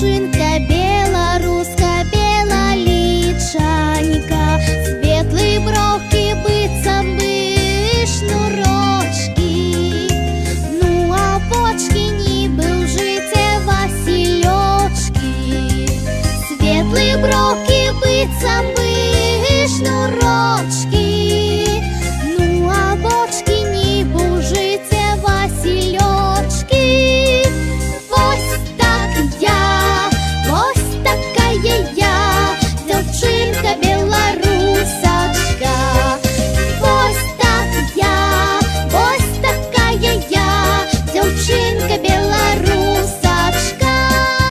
дівчинка белоруска, бела личанька, светлые бровки, быццам бы шнурочки, ну а бочки ніби ў жыце васілёчкі, светлые бровки, быццам бы